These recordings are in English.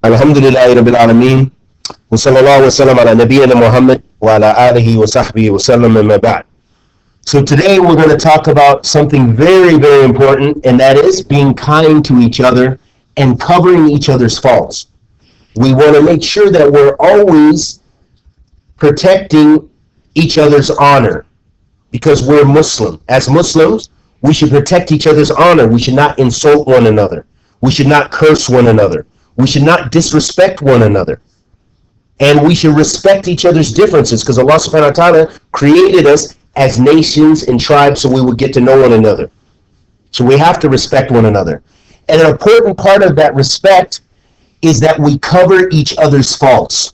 Alhamdulillahi Rabbil Alameen. Wa sallallahu wa sallam ala nabiyyina Muhammad wa ala alihi wa sahbihi wa sallam amma ba'd. So today we're going to talk about something very, very important, and that is being kind to each other and covering each other's faults. We want to make sure that we're always protecting each other's honor because we're Muslim. As Muslims, we should protect each other's honor. We should not insult one another. We should not curse one another. We should not disrespect one another. And we should respect each other's differences because Allah subhanahu wa ta'ala created us as nations and tribes so we would get to know one another. So we have to respect one another. And an important part of that respect is that we cover each other's faults.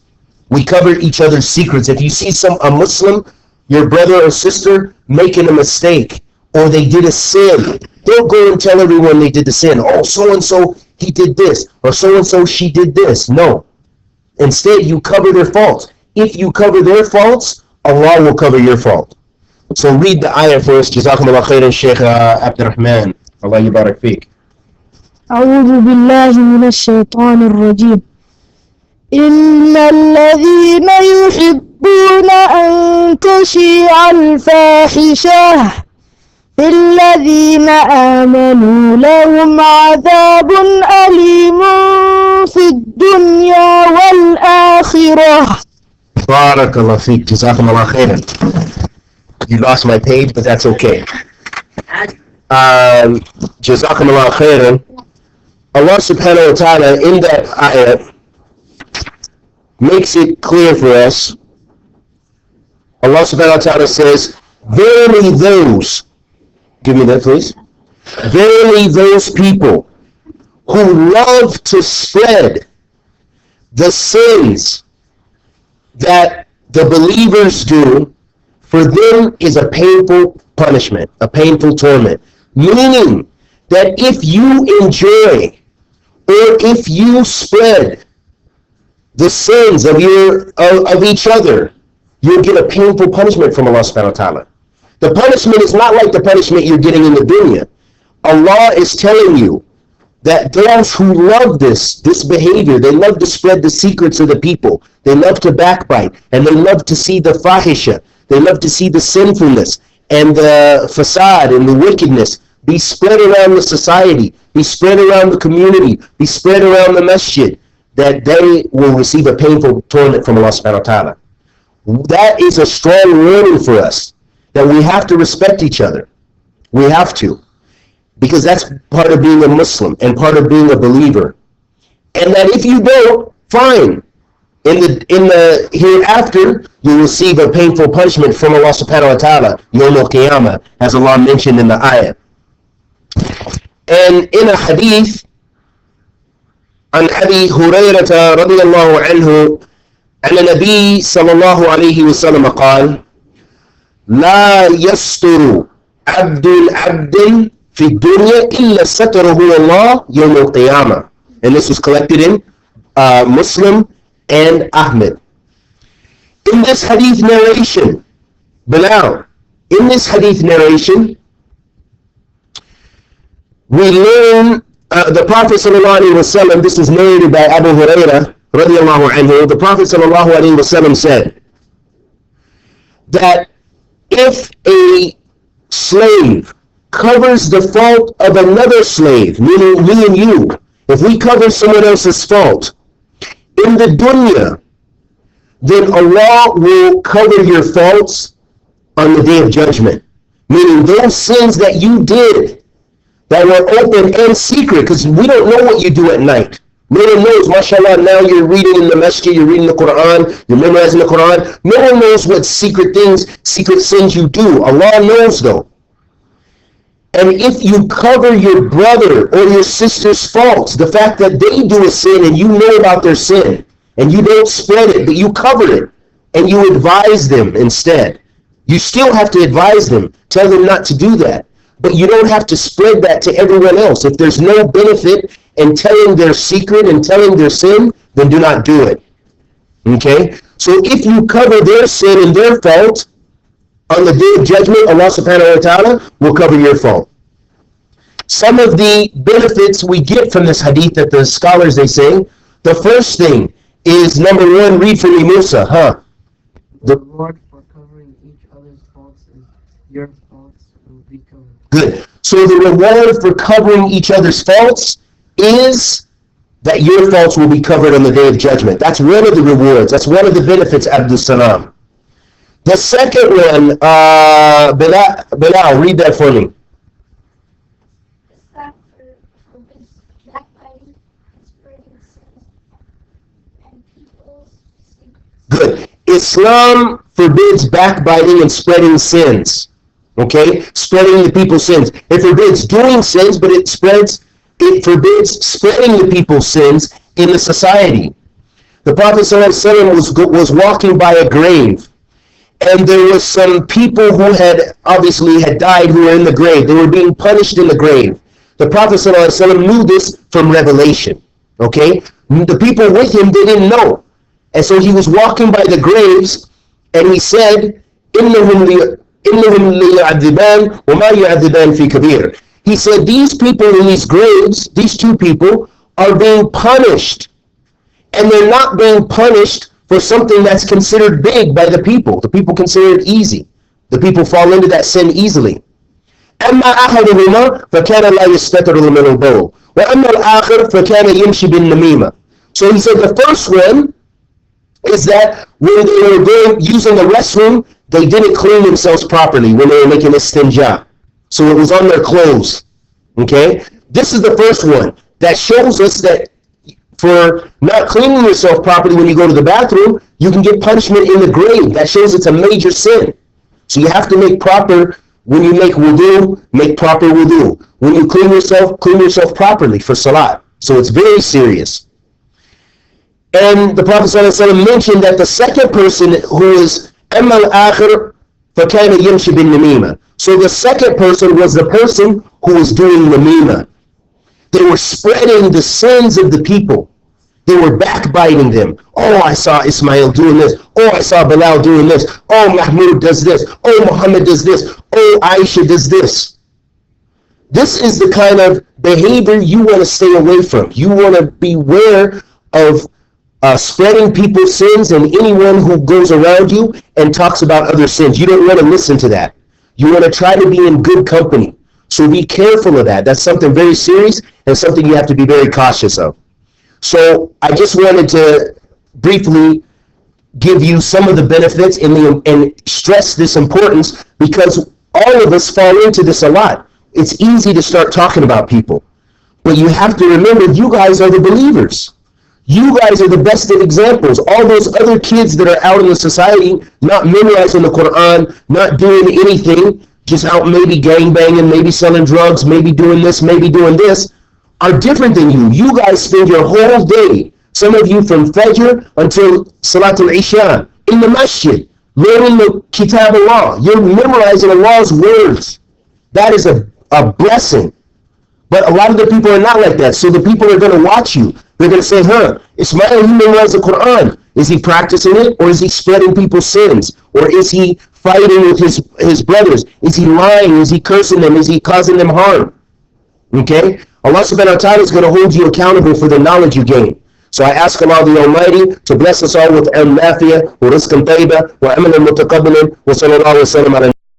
We cover each other's secrets. If you see a Muslim, your brother or sister, making a mistake or they did a sin, don't go and tell everyone they did the sin. Oh, so-and-so, he did this, or so-and-so, she did this. No. Instead, you cover their faults. If you cover their faults, Allah will cover your fault. So read the ayah for us. Jazakumullah khairan, Shaykh Abdurrahman. Allah yubarak feek. أعوذ بالله من الشيطان الرجيم إن الذين يحبون أن تشيع الفاحشة في الذين آمنوا لهم عذاب أليم في الدنيا والآخرة. Barakallah feek. Jazakumullah khairan. You lost my page, but that's okay. Jazakumullah khairan. Allah subhanahu wa ta'ala in that ayat makes it clear for us. Allah subhanahu wa ta'ala says, verily those, give me that please, verily those people who love to spread the sins that the believers do, for them is a painful punishment, a painful torment. Meaning that if you enjoy or if you spread the sins of each other, you'll get a painful punishment from Allah subhanahu wa ta'ala. The punishment is not like the punishment you're getting in the dunya. Allah is telling you that those who love this behavior, they love to spread the secrets of the people, they love to backbite, and they love to see the fahisha, they love to see the sinfulness and the fasad and the wickedness be spread around the society, be spread around the community, be spread around the masjid, that they will receive a painful torment from Allah subhanahu wa ta'ala. That is a strong warning for us, that we have to respect each other. We have to. Because that's part of being a Muslim and part of being a believer. And that if you don't, fine. In the hereafter, you receive a painful punishment from Allah subhanahu wa ta'ala, Yawm al-Qiyamah, as Allah mentioned in the ayah. And in a hadith, عن أبي هريرة رضي الله عنه أن النبي صلى الله عليه وسلم قال لا يستر عبد في الدنيا إلا ستره الله يوم القيامة. And this was collected in Muslim and Ahmed. In this hadith narration, Bilal, in this hadith narration, we learn the Prophet sallallahu alaihi wasallam. This is narrated by Abu Hurairah radiyallahu anhu. The Prophet sallallahu alaihi wasallam said that if a slave covers the fault of another slave, meaning me and you, if we cover someone else's fault in the dunya, then Allah will cover your faults on the day of judgment. Meaning those sins that you did that were open and secret, because we don't know what you do at night. No one knows, mashallah, now you're reading in the masjid, you're reading the Quran, you're memorizing the Quran. No one knows what secret things, secret sins you do. Allah knows though. And if you cover your brother or your sister's faults, the fact that they do a sin and you know about their sin, and you don't spread it, but you cover it, and you advise them instead. You still have to advise them, tell them not to do that. But you don't have to spread that to everyone else. If there's no benefit in telling their secret and telling their sin, then do not do it. Okay? So if you cover their sin and their fault, on the day of judgment, Allah subhanahu wa ta'ala will cover your fault. Some of the benefits we get from this hadith that the scholars, they say, The first thing is number one, read for me, Musa, huh? The reward for covering each other's faults is your faults will be covered. Good. So the reward for covering each other's faults is that your faults will be covered on the day of judgment. That's one of the rewards. That's one of the benefits, Abdul Salam. The second one, Bilal, read that for me. Good. Islam forbids backbiting and spreading sins. Okay? Spreading the people's sins. It forbids doing sins, but it forbids spreading the people's sins in the society. The Prophet ﷺ was walking by a grave, and there was some people who had died who were in the grave. They were being punished in the grave. The Prophet ﷺ knew this from revelation. Okay? The people with him didn't know. And so he was walking by the graves, and he said, إِنَّهُمْ لِيُعَذِّبَانِ وَمَا يُعَذِّبَانِ فِي كَبِيرٍ. He said, these people in these graves, these two people, are being punished. And they're not being punished for something that's considered big by the people. The people consider it easy. The people fall into that sin easily. أَمَّا أَحَدُهُمَا فَكَانَ لَا يَسْتَتِرُ مِنَ الْبَوْلِ وَأَمَّا الْآخِرُ فَكَانَ يَمْشِي بِالنَّمِيمَةِ. So he said the first one is that when they were using the restroom, they didn't clean themselves properly when they were making istinja. So it was on their clothes. Okay? This is the first one that shows us that for not cleaning yourself properly when you go to the bathroom, you can get punishment in the grave. That shows it's a major sin. So you have to make proper, when you make wudu, make proper wudu. When you clean yourself properly for salat. So it's very serious. And the Prophet ﷺ mentioned that the second person who is أَمَّا الْآخِرُ فَكَانَ يَمْشِي بِالنَّمِيمَةِ. So the second person was the person who was doing namima. They were spreading the sins of the people. They were backbiting them. Oh, I saw Ismail doing this. Oh, I saw Bilal doing this. Oh, Mahmoud does this. Oh, Muhammad does this. Oh, Aisha does this. This is the kind of behavior you want to stay away from. You want to beware of spreading people's sins and anyone who goes around you and talks about other sins. You don't want to listen to that. You want to try to be in good company. So be careful of that. That's something very serious and something you have to be very cautious of. So I just wanted to briefly give you some of the benefits and stress this importance, because all of us fall into this a lot. It's easy to start talking about people. But you have to remember, you guys are the believers. You guys are the best of examples. All those other kids that are out in the society, not memorizing the Quran, not doing anything, just out maybe gangbanging, maybe selling drugs, maybe doing this, maybe doing this, are different than you. You guys spend your whole day, some of you from Fajr until Salatul Isha, in the masjid, learning the Kitab Allah. You're memorizing Allah's words. That is a blessing. But a lot of the people are not like that. So the people are going to watch you. They're going to say, Ismail, he memorized the Quran. Is he practicing it? Or is he spreading people's sins? Or is he fighting with his brothers? Is he lying? Is he cursing them? Is he causing them harm? Okay? Allah subhanahu wa ta'ala is going to hold you accountable for the knowledge you gain. So I ask Allah the Almighty to bless us all with al-nafiya, wa rizqan tayyiba, wa amalan mutaqabbalan, wa sallallahu wa sallam ala